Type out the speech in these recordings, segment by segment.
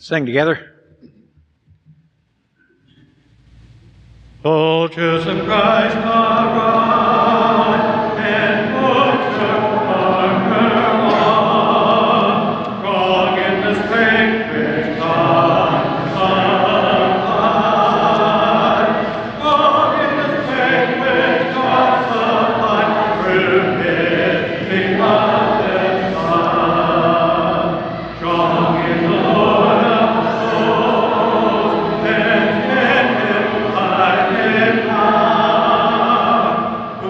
Sing together. Soldiers of Christ arise and put your armor on, strong in the strength which God supplies, strong in the strength which God supplies through His beloved Son, strong in the Lord of hosts and in Him abiding power, who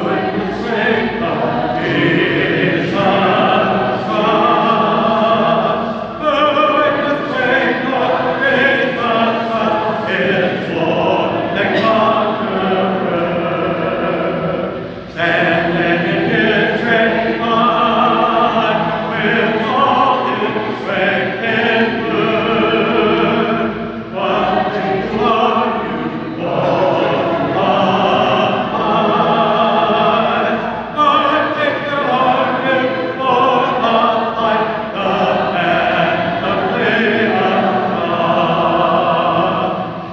in the strength of His Son, who in the strength of His Son is Lord and conqueror, standing in His strength line with all His strength and good. One thing love you, Lord, I think the Lord is Lord of life, the panoply of God.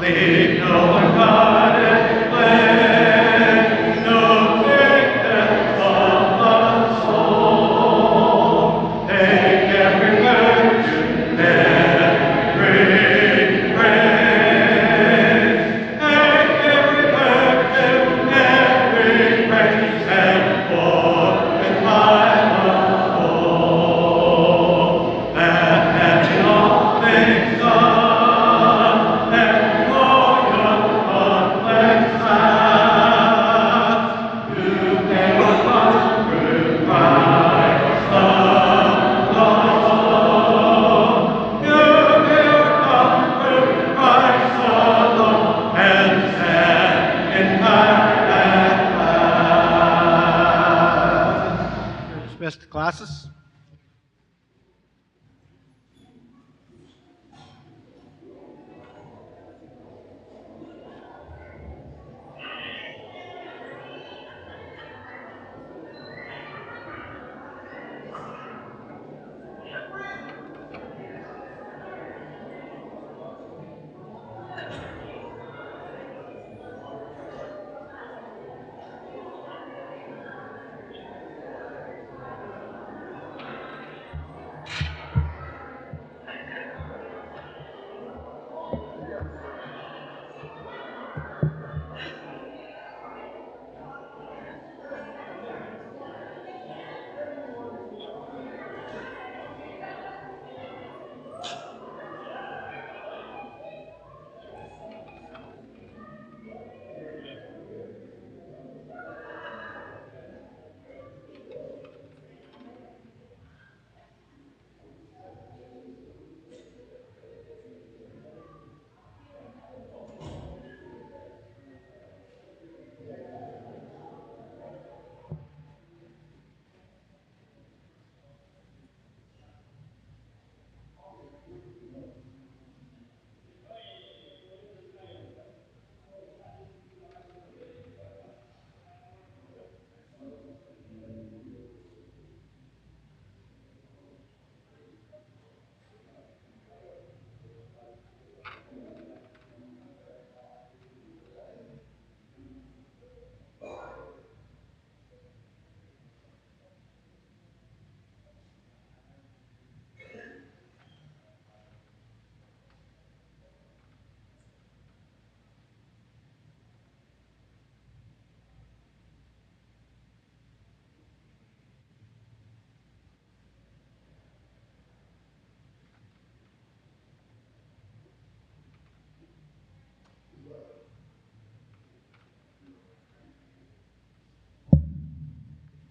Leave no unguarded place, no sickness of the soul. Take every virtue, every praise. Take every virtue, every praise, and forth in life of hope. And having all things done, and loyal complex path, you may run through Christ alone. You will come through Christ alone and stand in paradise. Dismiss the classes.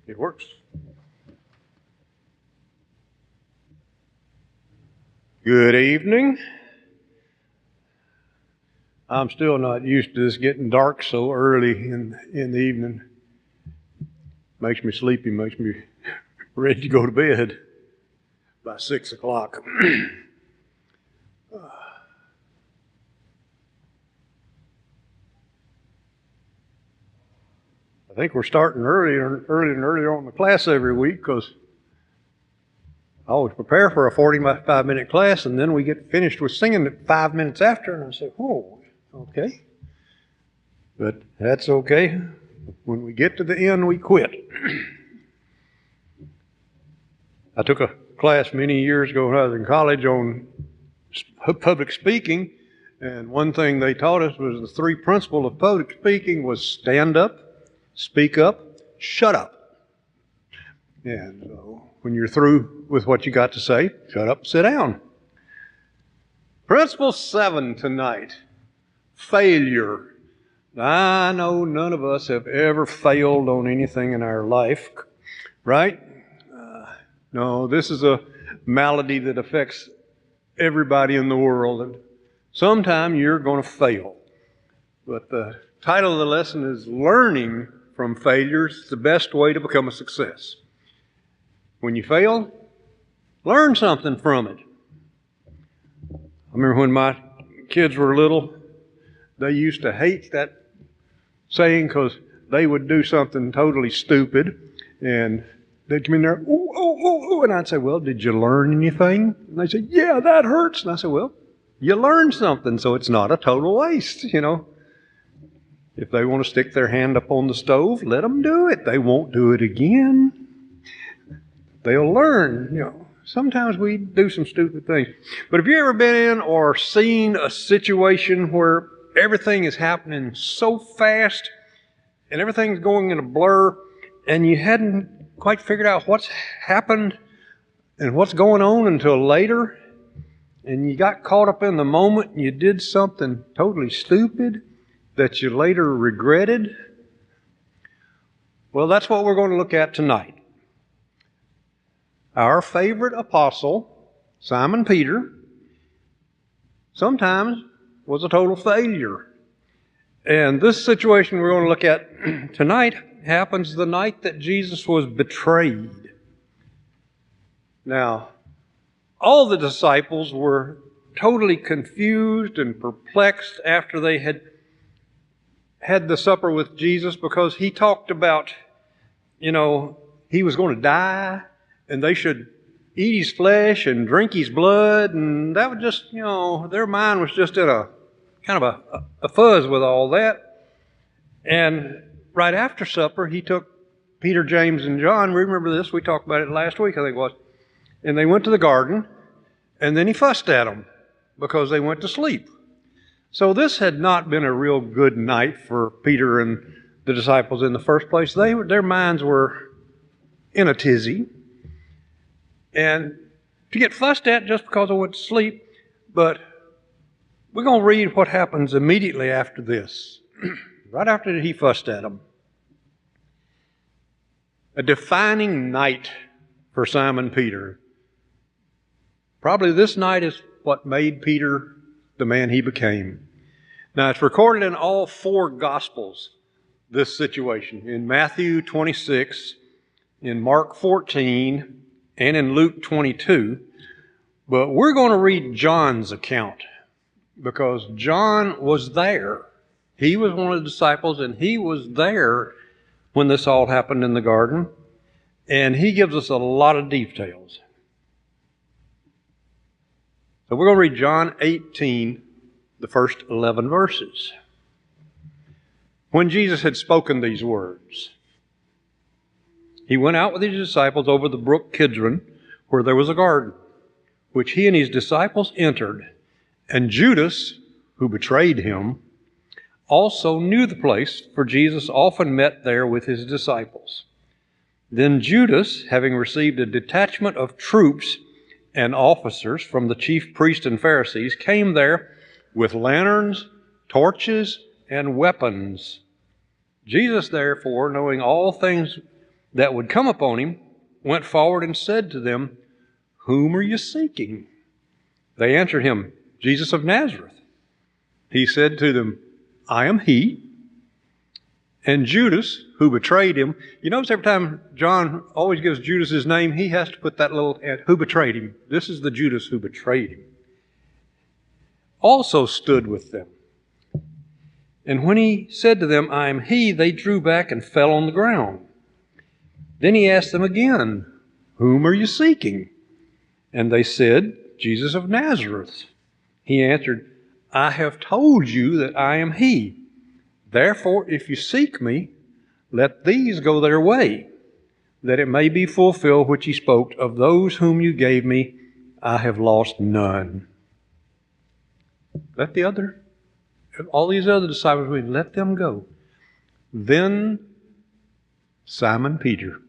It works. Good evening. I'm still not used to this getting dark so early in the evening. Makes me sleepy, makes me ready to go to bed by 6 o'clock. I think we're starting earlier and earlier in the class every week because I always prepare for a 45-minute class, and then we get finished with singing it 5 minutes after, and I say, oh, okay. But that's okay. When we get to the end, we quit. I took a class many years ago when I was in college on public speaking, and one thing they taught us was the 3 principles of public speaking was stand up, speak up, shut up. And so when you're through with what you got to say, shut up, sit down. Principle 7 tonight, failure. I know none of us have ever failed on anything in our life, right? No, this is a malady that affects everybody in the world, and sometime you're going to fail. But the title of the lesson is Learning from Failures, the Best Way to Become a Success. When you fail, learn something from it. I remember when my kids were little, they used to hate that saying because they would do something totally stupid, and they'd come in there, ooh, ooh, ooh, ooh, and I'd say, well, did you learn anything? And they'd say, yeah, that hurts. And I said, well, you learned something, so it's not a total waste, you know. If they want to stick their hand up on the stove, let them do it. They won't do it again. They'll learn, you know. Sometimes we do some stupid things. But have you ever been in or seen a situation where everything is happening so fast and everything's going in a blur and you hadn't quite figured out what's happened and what's going on until later, and you got caught up in the moment and you did something totally stupid that you later regretted? Well, that's what we're going to look at tonight. Our favorite apostle, Simon Peter, sometimes was a total failure. And this situation we're going to look at tonight happens the night that Jesus was betrayed. Now, all the disciples were totally confused and perplexed after they had the supper with Jesus, because he talked about, you know, he was going to die and they should eat his flesh and drink his blood, and that was just, you know, their mind was just in a kind of a fuzz with all that. And right after supper, he took Peter, James, and John. Remember this? We talked about it last week, I think it was. And they went to the garden, and then he fussed at them because they went to sleep. So this had not been a real good night for Peter and the disciples in the first place. Their minds were in a tizzy. And to get fussed at just because I went to sleep, but we're going to read what happens immediately after this. Right after he fussed at them. A defining night for Simon Peter. Probably this night is what made Peter the man he became. Now, it's recorded in all 4 Gospels, this situation. In Matthew 26, in Mark 14, and in Luke 22. But we're going to read John's account, because John was there. He was one of the disciples, and he was there when this all happened in the garden. And he gives us a lot of details. So we're going to read John 18, the first 11 verses. When Jesus had spoken these words, he went out with his disciples over the brook Kidron, where there was a garden, which he and his disciples entered. And Judas, who betrayed him, also knew the place, for Jesus often met there with his disciples. Then Judas, having received a detachment of troops and officers from the chief priests and Pharisees, came there with lanterns, torches, and weapons. Jesus, therefore, knowing all things that would come upon him, went forward and said to them, "Whom are you seeking?" They answered him, "Jesus of Nazareth." He said to them, "I am he." And Judas, who betrayed him, you notice every time John always gives Judas his name, he has to put that little, who betrayed him. This is the Judas who betrayed him. Also stood with them. And when he said to them, "I am he," they drew back and fell on the ground. Then he asked them again, "Whom are you seeking?" And they said, Jesus of Nazareth. He answered, I have told you that I am he. Therefore, if you seek me, let these go their way, that it may be fulfilled which he spoke, of those whom you gave me, I have lost none. All these other disciples, we let them go. Then Simon Peter.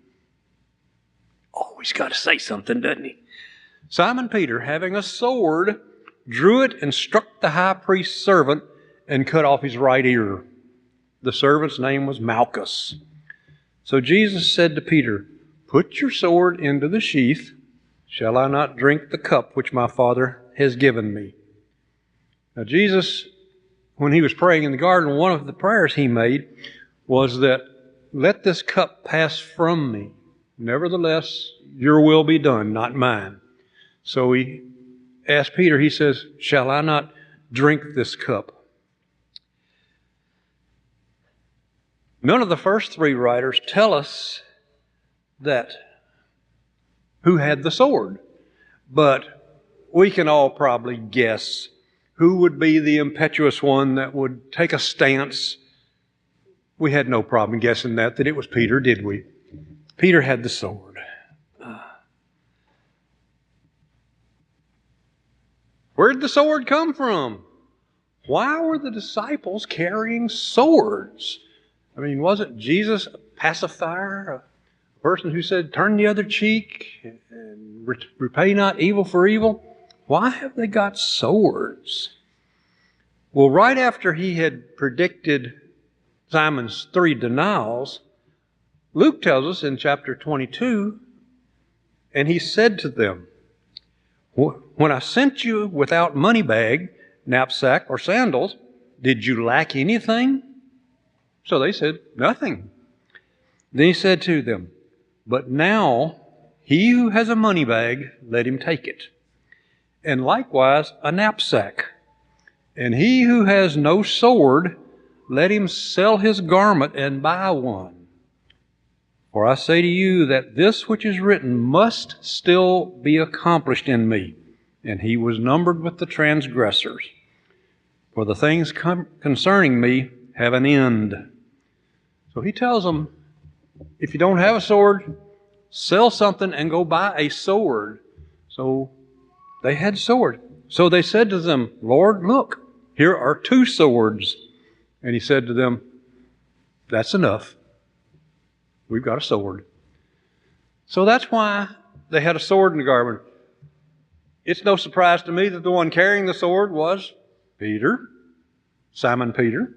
Oh, he's got to say something, doesn't he? Simon Peter, having a sword, drew it and struck the high priest's servant and cut off his right ear. The servant's name was Malchus. So Jesus said to Peter, put your sword into the sheath. Shall I not drink the cup which my Father has given me? Now Jesus, when he was praying in the garden, one of the prayers he made was that, let this cup pass from me. Nevertheless, your will be done, not mine. So he asked Peter, he says, shall I not drink this cup? None of the first three writers tell us that who had the sword, but we can all probably guess who would be the impetuous one that would take a stance. We had no problem guessing that it was Peter, did we? Peter had the sword. Where did the sword come from? Why were the disciples carrying swords? I mean, wasn't Jesus a pacifier, a person who said, turn the other cheek and repay not evil for evil? Why have they got swords? Well, right after he had predicted Simon's 3 denials, Luke tells us in chapter 22, and he said to them, when I sent you without money bag, knapsack, or sandals, did you lack anything? So they said, nothing. Then he said to them, but now he who has a money bag, let him take it, and likewise a knapsack. And he who has no sword, let him sell his garment and buy one. For I say to you that this which is written must still be accomplished in me. And he was numbered with the transgressors. For the things concerning me have an end. So he tells them, if you don't have a sword, sell something and go buy a sword. So they had sword. So they said to them, Lord, look, here are 2 swords. And he said to them, that's enough. We've got a sword. So that's why they had a sword in the garden. It's no surprise to me that the one carrying the sword was Peter, Simon Peter.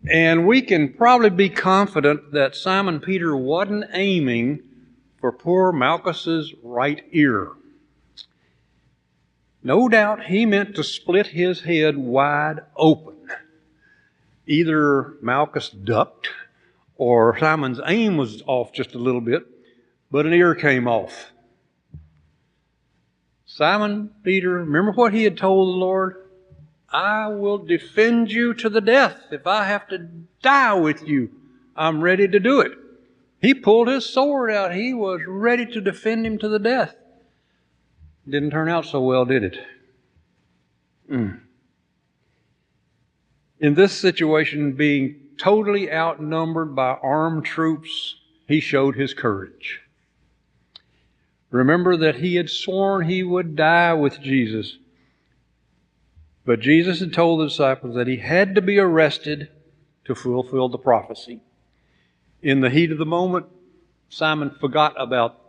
And we can probably be confident that Simon Peter wasn't aiming for poor Malchus's right ear. No doubt he meant to split his head wide open. Either Malchus ducked or Simon's aim was off just a little bit, but an ear came off. Simon Peter, remember what he had told the Lord? I will defend you to the death. If I have to die with you, I'm ready to do it. He pulled his sword out. He was ready to defend him to the death. Didn't turn out so well, did it? In this situation, being totally outnumbered by armed troops, he showed his courage. Remember that he had sworn he would die with Jesus. But Jesus had told the disciples that he had to be arrested to fulfill the prophecy. In the heat of the moment, Simon forgot about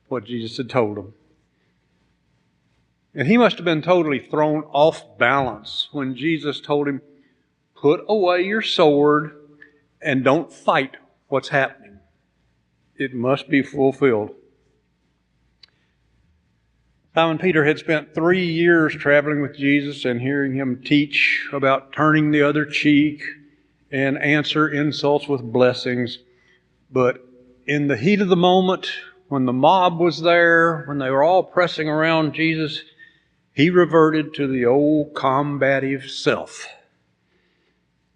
what Jesus had told him. And he must have been totally thrown off balance when Jesus told him, put away your sword and don't fight what's happening. It must be fulfilled. Simon Peter had spent 3 years traveling with Jesus and hearing him teach about turning the other cheek and answer insults with blessings. But in the heat of the moment, when the mob was there, when they were all pressing around Jesus, he reverted to the old combative self.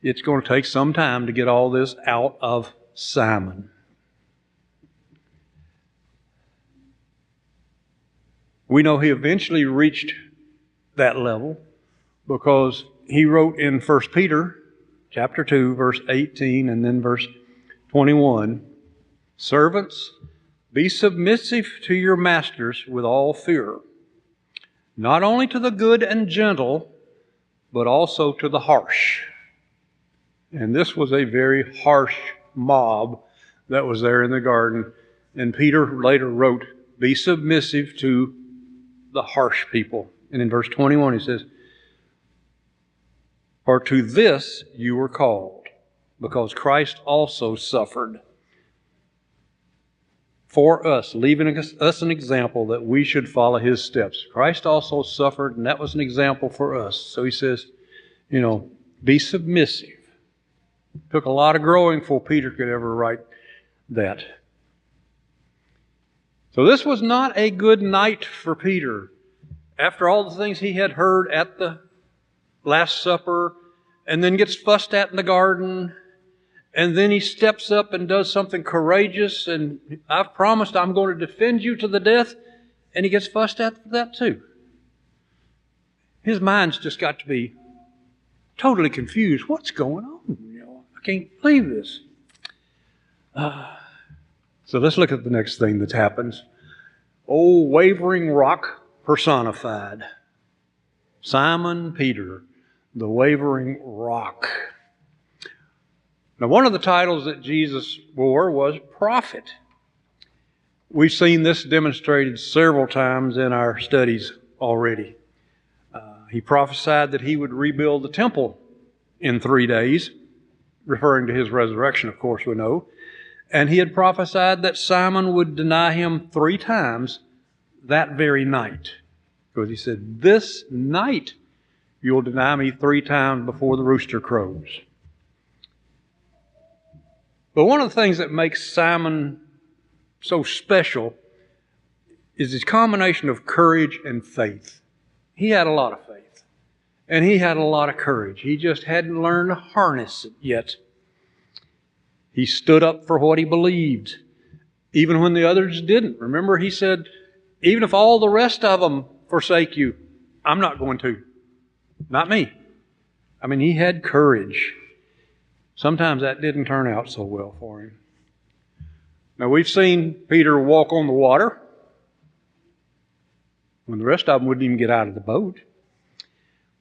It's going to take some time to get all this out of Simon. We know he eventually reached that level because he wrote in 1 Peter chapter 2, verse 18 and then verse 21, "Servants, be submissive to your masters with all fear, not only to the good and gentle, but also to the harsh." And this was a very harsh mob that was there in the garden. And Peter later wrote, "Be submissive to the harsh people." And in verse 21 he says, "For to this you were called, because Christ also suffered for us, leaving us an example that we should follow his steps." Christ also suffered, and that was an example for us. So he says, be submissive. It took a lot of growing before Peter could ever write that. So this was not a good night for Peter. After all the things he had heard at the Last Supper, and then gets fussed at in the garden, and then he steps up and does something courageous, and "I've promised I'm going to defend you to the death," and he gets fussed at for that too. His mind's just got to be totally confused. What's going on? I can't believe this. So let's look at the next thing that happens. Old wavering rock personified. Simon Peter, the wavering rock. Now, one of the titles that Jesus wore was prophet. We've seen this demonstrated several times in our studies already. He prophesied that he would rebuild the temple in 3 days, referring to his resurrection, of course, we know. And he had prophesied that Simon would deny him 3 times that very night. Because he said, "This night you'll deny me 3 times before the rooster crows." But one of the things that makes Simon so special is his combination of courage and faith. He had a lot of faith, and he had a lot of courage. He just hadn't learned to harness it yet. He stood up for what he believed, even when the others didn't. Remember, he said, "Even if all the rest of them forsake you, I'm not going to. Not me." I mean, he had courage. Sometimes that didn't turn out so well for him. Now, we've seen Peter walk on the water when the rest of them wouldn't even get out of the boat.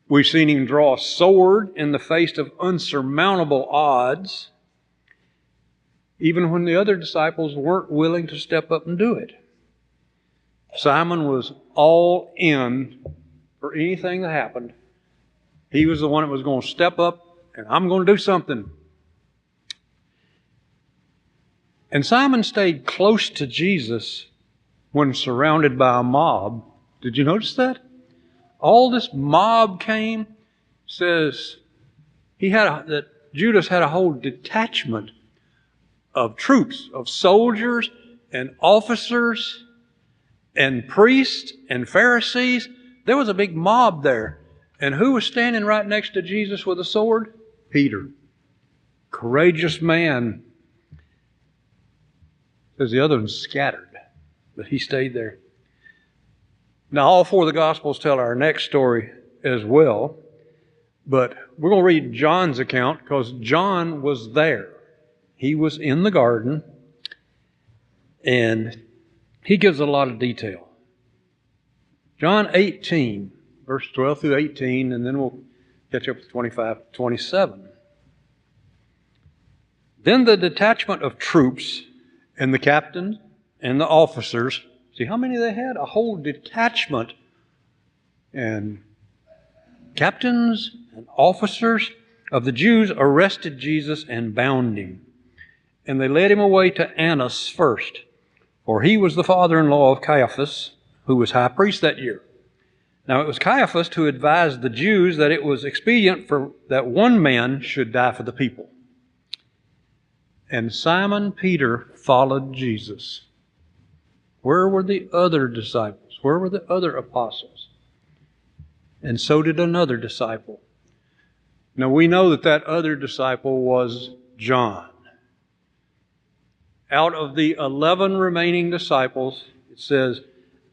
We've seen him draw a sword in the face of unsurmountable odds, even when the other disciples weren't willing to step up and do it. Simon was all in for anything that happened. He was the one that was going to step up, and "I'm going to do something." And Simon stayed close to Jesus when surrounded by a mob. Did you notice that? All this mob came. Says that Judas had a whole detachment of troops, of soldiers and officers and priests and Pharisees. There was a big mob there. And who was standing right next to Jesus with a sword? Peter. Courageous man. Says the other ones scattered, but he stayed there. Now, all 4 of the Gospels tell our next story as well, but we're going to read John's account because John was there. He was in the garden, and he gives a lot of detail. John 18, verse 12 through 18, and then we'll catch up with 25, 27. "Then the detachment of troops and the captains and the officers," see how many they had? A whole detachment. "And captains and officers of the Jews arrested Jesus and bound him. And they led him away to Annas first, for he was the father-in-law of Caiaphas, who was high priest that year. Now it was Caiaphas who advised the Jews that it was expedient for that one man should die for the people. And Simon Peter followed Jesus." Where were the other disciples? Where were the other apostles? And so did another disciple. Now we know that that other disciple was John. Out of the 11 remaining disciples, it says,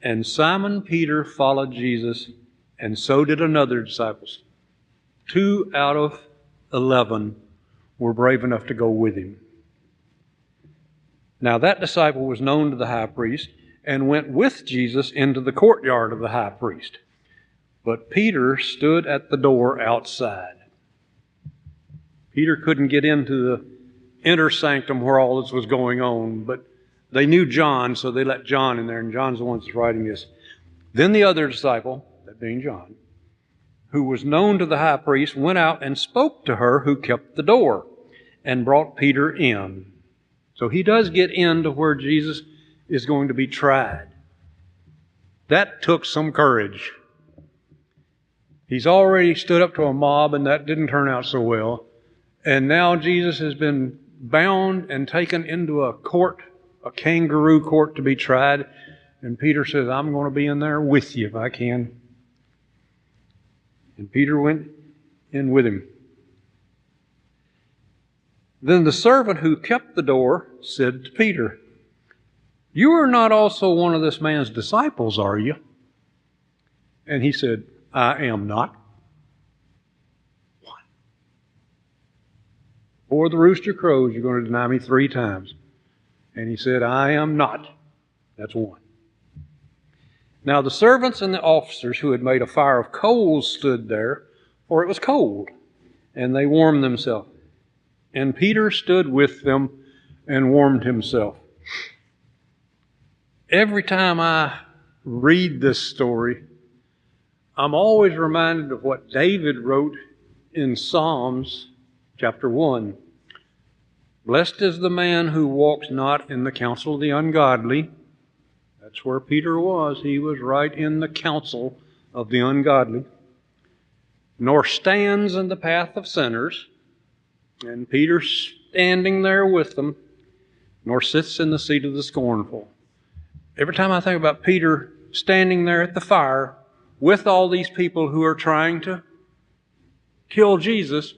And Simon Peter followed Jesus, and so did another disciple. 2 out of 11 were brave enough to go with him. Now that disciple was known to the high priest and went with Jesus into the courtyard of the high priest. But Peter stood at the door outside. Peter couldn't get into the inner sanctum where all this was going on, but they knew John, so they let John in there, and John's the one that's writing this. Then the other disciple, that being John, who was known to the high priest, went out and spoke to her who kept the door and brought Peter in. So he does get into where Jesus is going to be tried. That took some courage. He's already stood up to a mob, and that didn't turn out so well. And now Jesus has been bound and taken into a court, a kangaroo court, to be tried. And Peter says, I'm going to be in there with you if I can. And Peter went in with him. Then the servant who kept the door said to Peter, You are not also one of this man's disciples, are you? And he said, I am not. What? Before the rooster crows, you're going to deny me 3 times. And he said, I am not. That's one. Now the servants and the officers who had made a fire of coals stood there, for it was cold, and they warmed themselves. And Peter stood with them and warmed himself. Every time I read this story, I'm always reminded of what David wrote in Psalms chapter 1. Blessed is the man who walks not in the counsel of the ungodly. That's where Peter was. He was right in the counsel of the ungodly. Nor stands in the path of sinners. And Peter standing there with them. Nor sits in the seat of the scornful. Every time I think about Peter standing there at the fire with all these people who are trying to kill Jesus,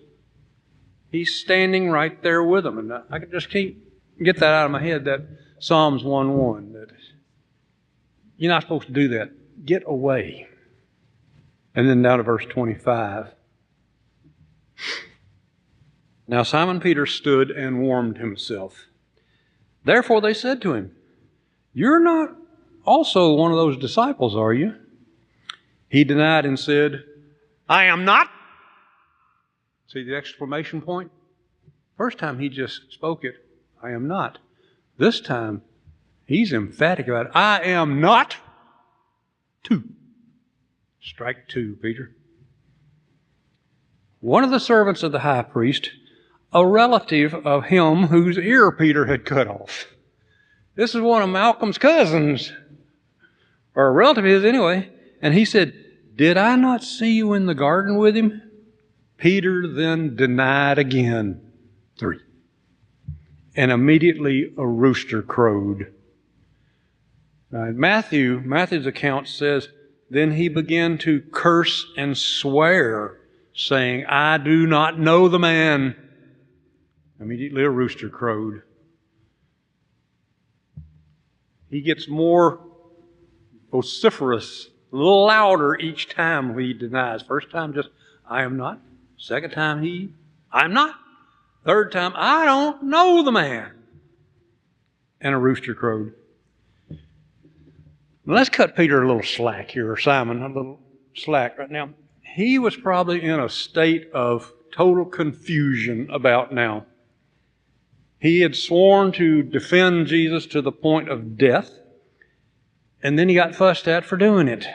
he's standing right there with them. And I can just can't get that out of my head, that Psalms 1:1, that you're not supposed to do that. Get away. And then down to verse 25. Now Simon Peter stood and warmed himself. Therefore they said to him, You're not also one of those disciples, are you? He denied and said, I am not. See the exclamation point? First time he just spoke it, I am not. This time he's emphatic about it. I am not. 2. Strike 2, Peter. One of the servants of the high priest, a relative of him whose ear Peter had cut off. This is one of Malcolm's cousins, or a relative of his anyway. And he said, Did I not see you in the garden with him? Peter then denied again. 3. And immediately a rooster crowed. Matthew's account says, Then he began to curse and swear, saying, I do not know the man. Immediately a rooster crowed. He gets more vociferous, a little louder each time he denies. First time just, I am not. Second time I'm not. Third time, I don't know the man. And a rooster crowed. Now let's cut Peter a little slack here, or Simon a little slack right now. He was probably in a state of total confusion about now. He had sworn to defend Jesus to the point of death, and then he got fussed at for doing it.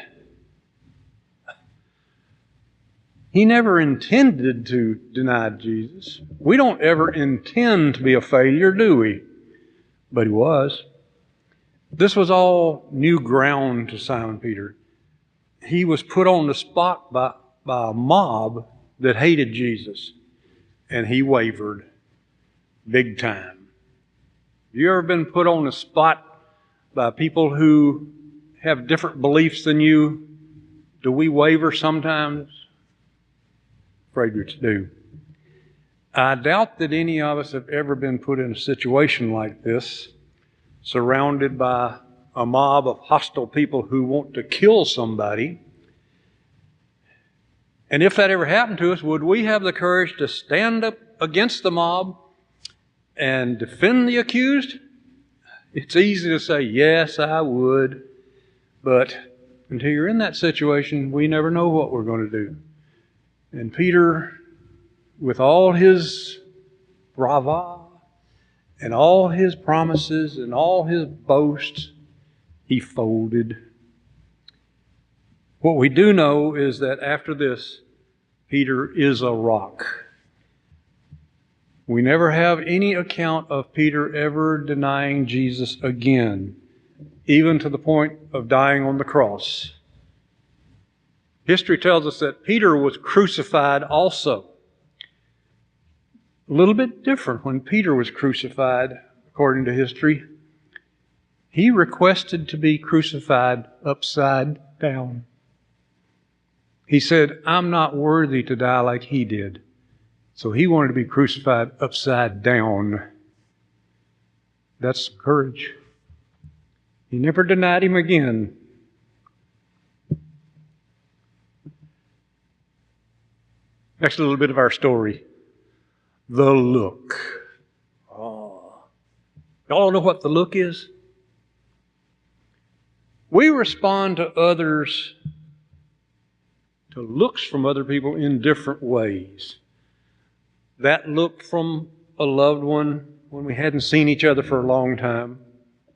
He never intended to deny Jesus. We don't ever intend to be a failure, do we? But he was. This was all new ground to Simon Peter. He was put on the spot by a mob that hated Jesus, and he wavered big time. Have you ever been put on the spot by people who have different beliefs than you? Do we waver sometimes? Afraid we do. I doubt that any of us have ever been put in a situation like this, surrounded by a mob of hostile people who want to kill somebody. And if that ever happened to us, would we have the courage to stand up against the mob and defend the accused? It's easy to say, yes, I would. But until you're in that situation, we never know what we're going to do. And Peter, with all his bravado and all his promises and all his boasts, he folded. What we do know is that after this, Peter is a rock. We never have any account of Peter ever denying Jesus again, even to the point of dying on the cross. History tells us that Peter was crucified also. A little bit different when Peter was crucified, according to history. He requested to be crucified upside down. He said, I'm not worthy to die like he did. So he wanted to be crucified upside down. That's courage. He never denied him again. Next little bit of our story. The look. Oh. Y'all know what the look is? We respond to others, to looks from other people in different ways. That look from a loved one when we hadn't seen each other for a long time,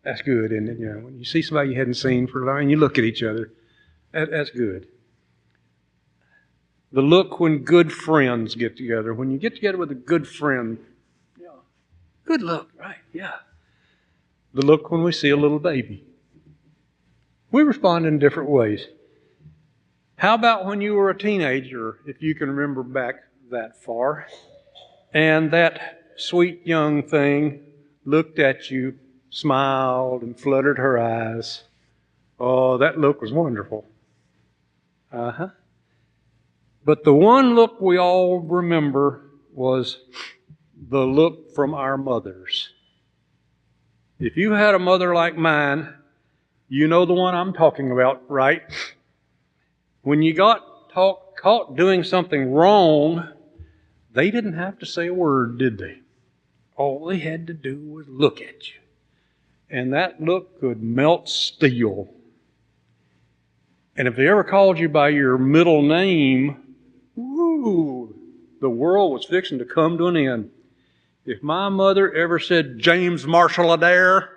that's good, isn't it? You know, when you see somebody you hadn't seen for a long time and you look at each other, that's good. The look when good friends get together. When you get together with a good friend, yeah, good look, right? Yeah. The look when we see a little baby. We respond in different ways. How about when you were a teenager, if you can remember back that far, and that sweet young thing looked at you, smiled, and fluttered her eyes. Oh, that look was wonderful. But the one look we all remember was the look from our mothers. If you had a mother like mine, you know the one I'm talking about, right? When you got caught doing something wrong, they didn't have to say a word, did they? All they had to do was look at you. And that look could melt steel. And if they ever called you by your middle name, woo, the world was fixing to come to an end. If my mother ever said, James Marshall Adair,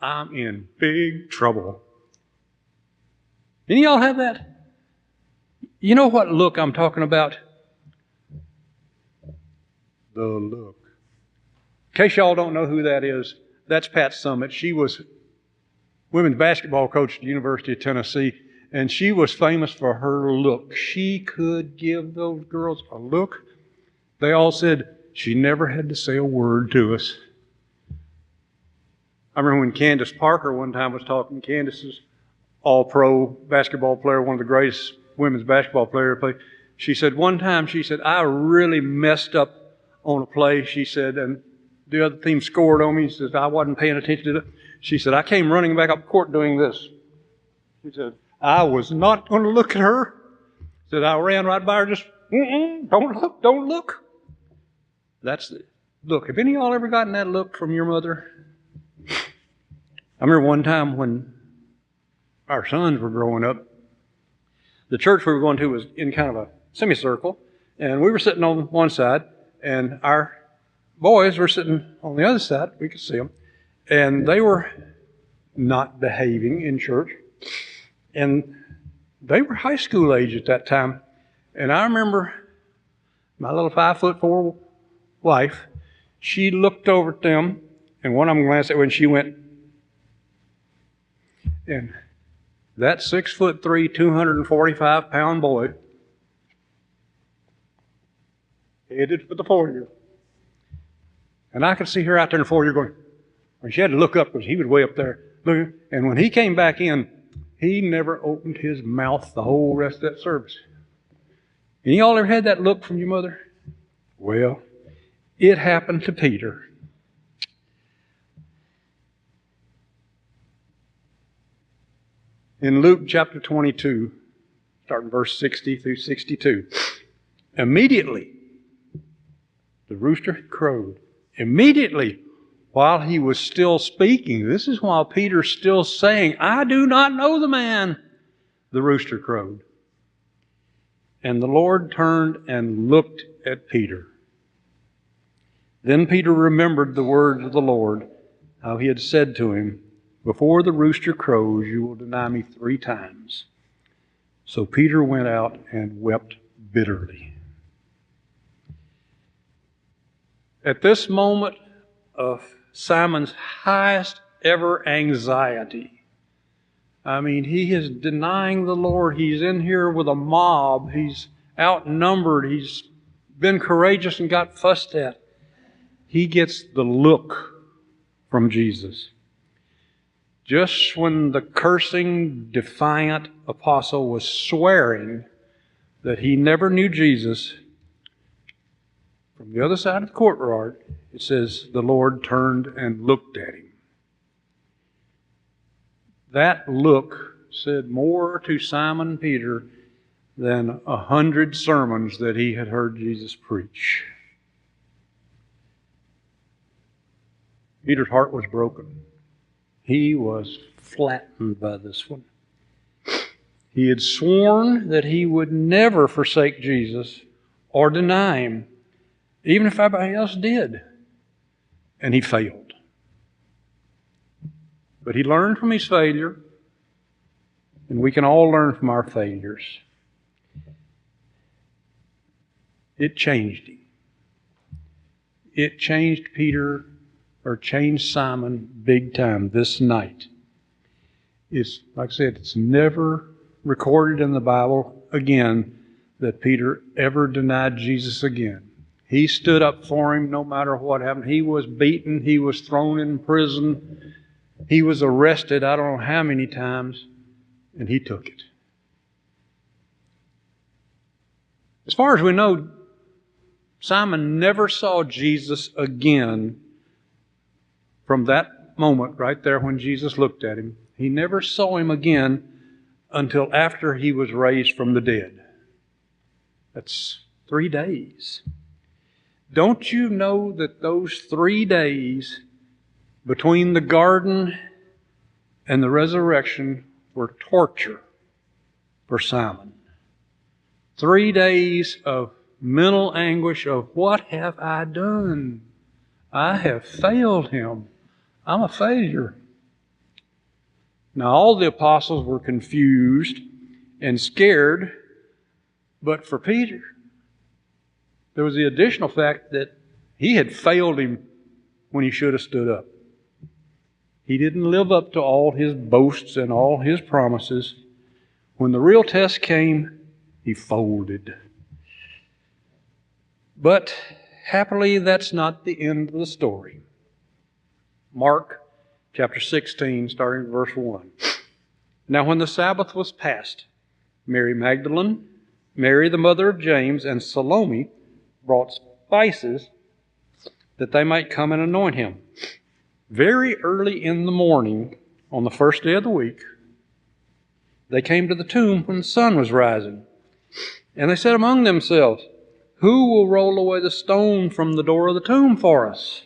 I'm in big trouble. Any of y'all have that? You know what look I'm talking about? The look. In case y'all don't know who that is, that's Pat Summitt. She was women's basketball coach at the University of Tennessee, and she was famous for her look. She could give those girls a look. They all said she never had to say a word to us. I remember when Candace Parker one time was talking. Candace is all-pro basketball player, one of the greatest women's basketball players ever played. She said one time, I really messed up on a play, she said, and the other team scored on me. She said, I wasn't paying attention to it. She said, I came running back up court doing this. She said, I was not going to look at her. She said, I ran right by her, just, don't look. That's the look. Have any of y'all ever gotten that look from your mother? I remember one time when our sons were growing up, the church we were going to was in kind of a semicircle, and we were sitting on one side, and our boys were sitting on the other side. We could see them. And they were not behaving in church. And they were high school age at that time. And I remember my little 5'4" wife, she looked over at them, and one of them glanced at her, and she went, and that 6'3", 245-pound boy headed for the foyer. And I could see her out there in the foyer going, and she had to look up because he was way up there looking. And when he came back in, he never opened his mouth the whole rest of that service. And y'all ever had that look from your mother? Well, it happened to Peter. In Luke chapter 22, starting verse 60 through 62, immediately the rooster had crowed. Immediately, while he was still speaking, this is while Peter's still saying, I do not know the man, the rooster crowed. And the Lord turned and looked at Peter. Then Peter remembered the words of the Lord, how he had said to him, before the rooster crows, you will deny me 3 times. So Peter went out and wept bitterly. At this moment of Simon's highest ever anxiety, I mean, he is denying the Lord. He's in here with a mob. He's outnumbered. He's been courageous and got fussed at. He gets the look from Jesus. Just when the cursing, defiant apostle was swearing that he never knew Jesus, from the other side of the courtyard, it says the Lord turned and looked at him. That look said more to Simon Peter than 100 sermons that he had heard Jesus preach. Peter's heart was broken. He was flattened by this one. He had sworn that he would never forsake Jesus or deny him, even if everybody else did. And he failed. But he learned from his failure, and we can all learn from our failures. It changed him. It changed Peter, or changed Simon big time this night. It's, like I said, it's never recorded in the Bible again that Peter ever denied Jesus again. He stood up for him no matter what happened. He was beaten. He was thrown in prison. He was arrested I don't know how many times, and he took it. As far as we know, Simon never saw Jesus again from that moment right there when Jesus looked at him. He never saw him again until after he was raised from the dead. That's 3 days. Don't you know that those 3 days between the garden and the resurrection were torture for Simon? 3 days of mental anguish of, what have I done? I have failed him. I'm a failure. Now, all the apostles were confused and scared, but for Peter, there was the additional fact that he had failed him when he should have stood up. He didn't live up to all his boasts and all his promises. When the real test came, he folded. But happily, that's not the end of the story. Mark chapter 16, starting at verse 1. Now when the Sabbath was past, Mary Magdalene, Mary the mother of James, and Salome brought spices that they might come and anoint him. Very early in the morning, on the first day of the week, they came to the tomb when the sun was rising. And they said among themselves, who will roll away the stone from the door of the tomb for us?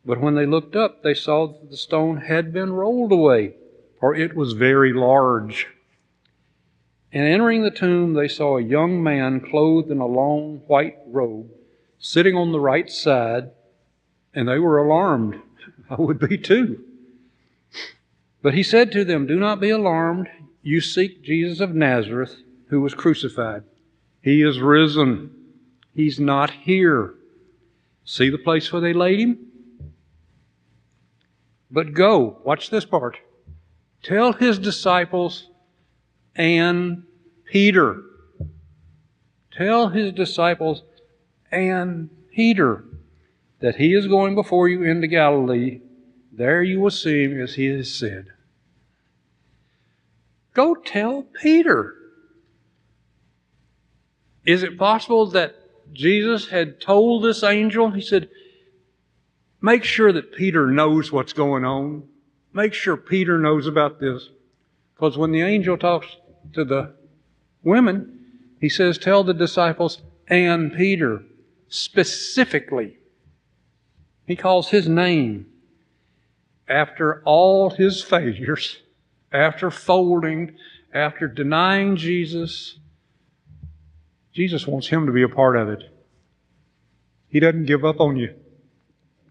But when they looked up, they saw that the stone had been rolled away, for it was very large. And entering the tomb, they saw a young man clothed in a long white robe, sitting on the right side, and they were alarmed. I would be too. But he said to them, do not be alarmed. You seek Jesus of Nazareth, who was crucified. He is risen. He's not here. See the place where they laid him? But go, watch this part. Tell his disciples and Peter. Tell his disciples and Peter that he is going before you into Galilee. There you will see him as he has said. Go tell Peter. Is it possible that Jesus had told this angel, he said, make sure that Peter knows what's going on. Make sure Peter knows about this. Because when the angel talks to the women, he says, tell the disciples and Peter specifically. He calls his name. After all his failures, after folding, after denying Jesus, Jesus wants him to be a part of it. He doesn't give up on you.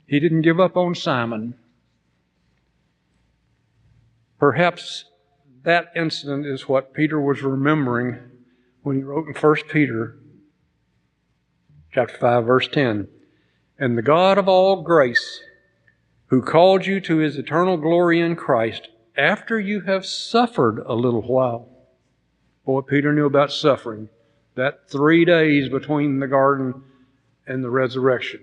He didn't give up on Simon. Perhaps that incident is what Peter was remembering when he wrote in 1 Peter chapter 5, verse 10. And the God of all grace, who called you to His eternal glory in Christ, after you have suffered a little while. Boy, Peter knew about suffering. That 3 days between the garden and the resurrection.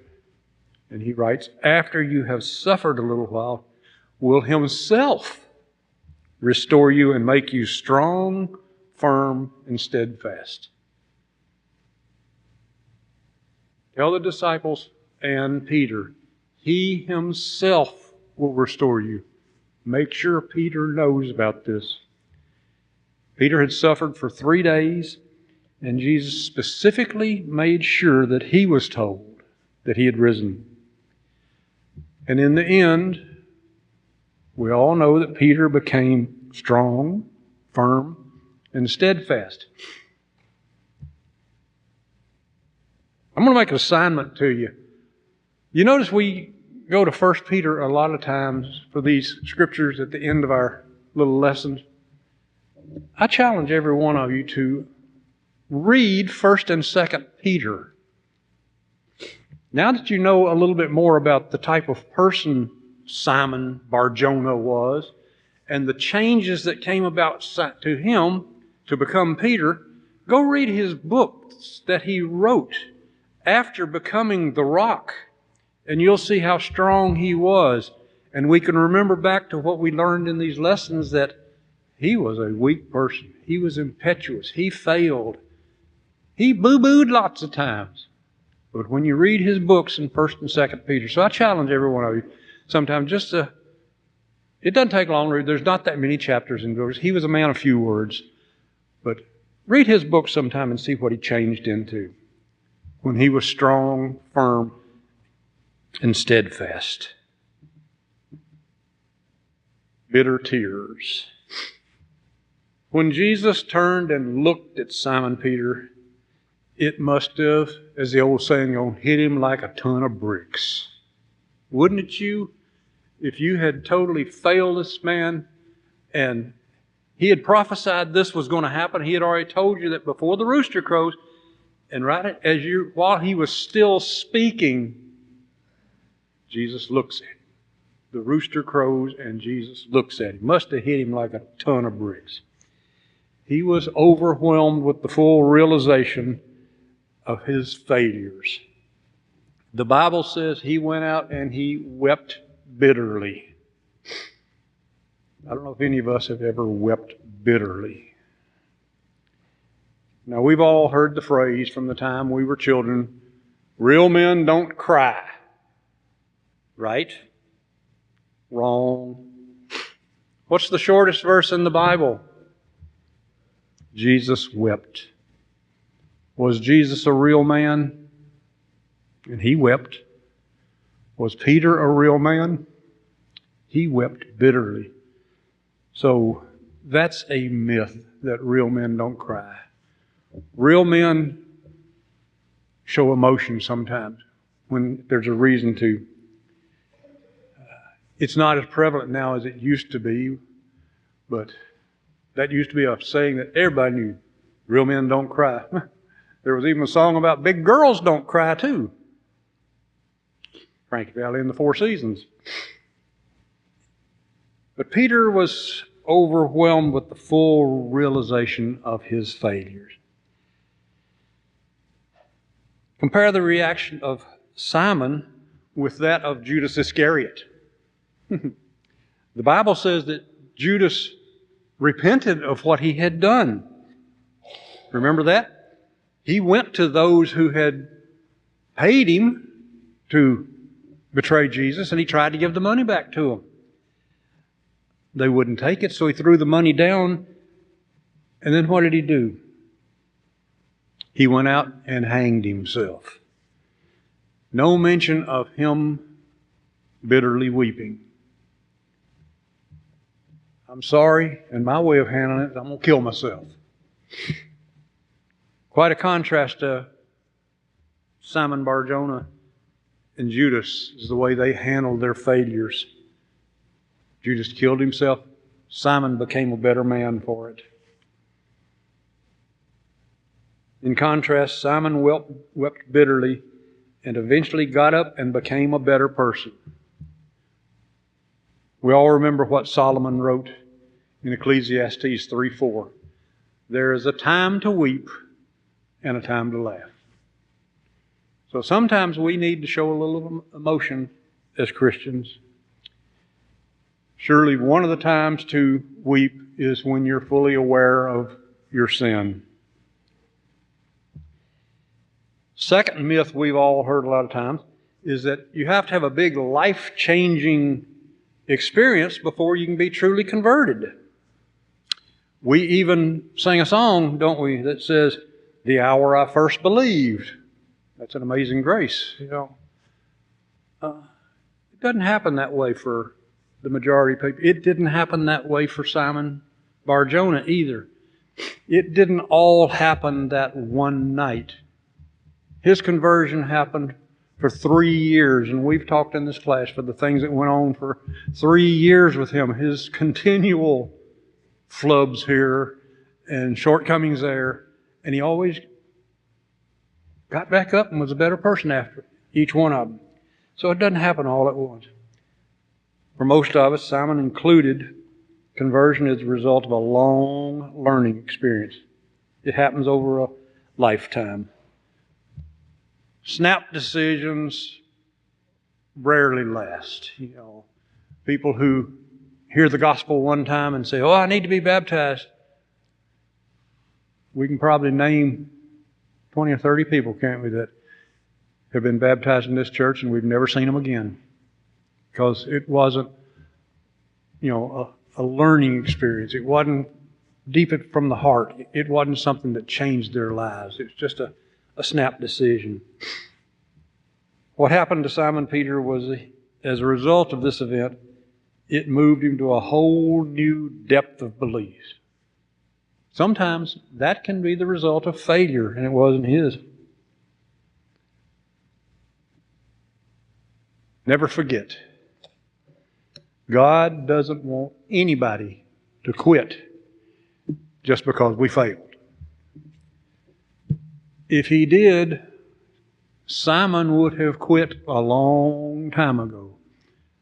And he writes, after you have suffered a little while, will Himself restore you and make you strong, firm, and steadfast. Tell the disciples and Peter, He Himself will restore you. Make sure Peter knows about this. Peter had suffered for 3 days, and Jesus specifically made sure that he was told that he had risen. And in the end, we all know that Peter became strong, firm, and steadfast. I'm going to make an assignment to you. You notice we go to 1 Peter a lot of times for these scriptures at the end of our little lessons. I challenge every one of you to read 1 and 2 Peter. Now that you know a little bit more about the type of person Simon Bar-Jonah was and the changes that came about to him to become Peter, go read his books that he wrote after becoming the rock, and you'll see how strong he was. And we can remember back to what we learned in these lessons, that he was a weak person. He was impetuous. He failed. He boo-booed lots of times. But when you read his books in 1 and 2 Peter, so I challenge every one of you sometimes just to, it doesn't take long to read. There's not that many chapters in books. He was a man of few words. But read his book sometime and see what he changed into when he was strong, firm, and steadfast. Bitter tears. When Jesus turned and looked at Simon Peter, it must have, as the old saying goes, hit him like a ton of bricks. Wouldn't it you? If you had totally failed this man and he had prophesied this was going to happen, he had already told you that before the rooster crows, and right as while he was still speaking, Jesus looks at him. The rooster crows and Jesus looks at him. Must have hit him like a ton of bricks. He was overwhelmed with the full realization of his failures. The Bible says he went out and he wept bitterly. I don't know if any of us have ever wept bitterly. Now, we've all heard the phrase from the time we were children, real men don't cry. Right? Wrong. What's the shortest verse in the Bible? Jesus wept. Was Jesus a real man? And he wept. Was Peter a real man? He wept bitterly. So that's a myth that real men don't cry. Real men show emotion sometimes when there's a reason to. It's not as prevalent now as it used to be, but that used to be a saying that everybody knew. Real men don't cry. There was even a song about big girls don't cry too. Frankie Valli and the Four Seasons. But Peter was overwhelmed with the full realization of his failures. Compare the reaction of Simon with that of Judas Iscariot. The Bible says that Judas repented of what he had done. Remember that? He went to those who had paid him to betray Jesus, and he tried to give the money back to them. They wouldn't take it, so he threw the money down. And then what did he do? He went out and hanged himself. No mention of him bitterly weeping. I'm sorry, and my way of handling it is I'm going to kill myself. Quite a contrast to Simon Bar-Jonah and Judas is the way they handled their failures. Judas killed himself. Simon became a better man for it. In contrast, Simon wept bitterly and eventually got up and became a better person. We all remember what Solomon wrote in Ecclesiastes 3:4. There is a time to weep and a time to laugh. So sometimes we need to show a little emotion as Christians. Surely one of the times to weep is when you're fully aware of your sin. Second myth we've all heard a lot of times is that you have to have a big life-changing experience before you can be truly converted. We even sing a song, don't we, that says, "The hour I first believed." That's an amazing grace, you know. It doesn't happen that way for the majority of people. It didn't happen that way for Simon Bar-Jonah either. It didn't all happen that one night. His conversion happened for 3 years, and we've talked in this class for the things that went on for 3 years with him. His continual flubs here and shortcomings there, and he always got back up and was a better person after each one of them. So it doesn't happen all at once. For most of us, Simon included, conversion is the result of a long learning experience. It happens over a lifetime. Snap decisions rarely last. You know, people who hear the gospel one time and say, "Oh, I need to be baptized." We can probably name 20 or 30 people, can't we, that have been baptized in this church and we've never seen them again. Because it wasn't, you know, a learning experience. It wasn't deep from the heart. It wasn't something that changed their lives. It was just a snap decision. What happened to Simon Peter was, as a result of this event, it moved him to a whole new depth of belief. Sometimes that can be the result of failure, and it wasn't his. Never forget, God doesn't want anybody to quit just because we failed. If He did, Simon would have quit a long time ago.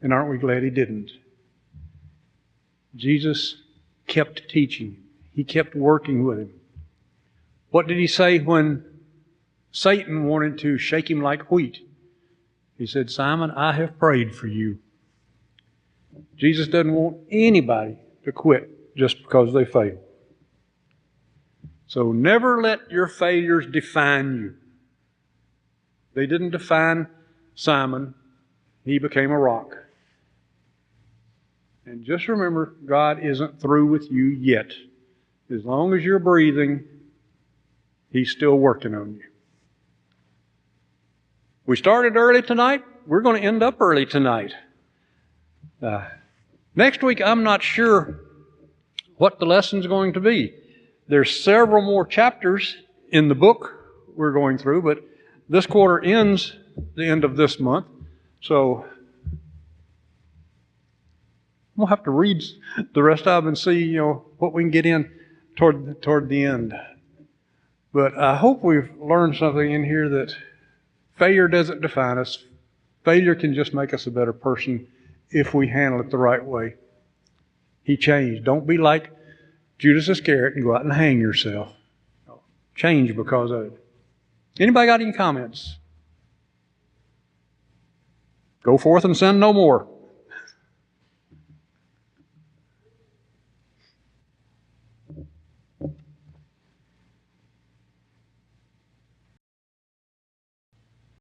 And aren't we glad he didn't? Jesus kept teaching. He kept working with him. What did he say when Satan wanted to shake him like wheat? He said, "Simon, I have prayed for you." Jesus doesn't want anybody to quit just because they fail. So never let your failures define you. They didn't define Simon. He became a rock. And just remember, God isn't through with you yet. As long as you're breathing, He's still working on you. We started early tonight. We're going to end up early tonight. Next week, I'm not sure what the lesson's going to be. There's several more chapters in the book we're going through, but this quarter ends the end of this month. So we'll have to read the rest of them and see, what we can get in toward the end. But I hope we've learned something in here that failure doesn't define us. Failure can just make us a better person if we handle it the right way. He changed. Don't be like Judas Iscariot and go out and hang yourself. Change because of it. Anybody got any comments? Go forth and sin no more.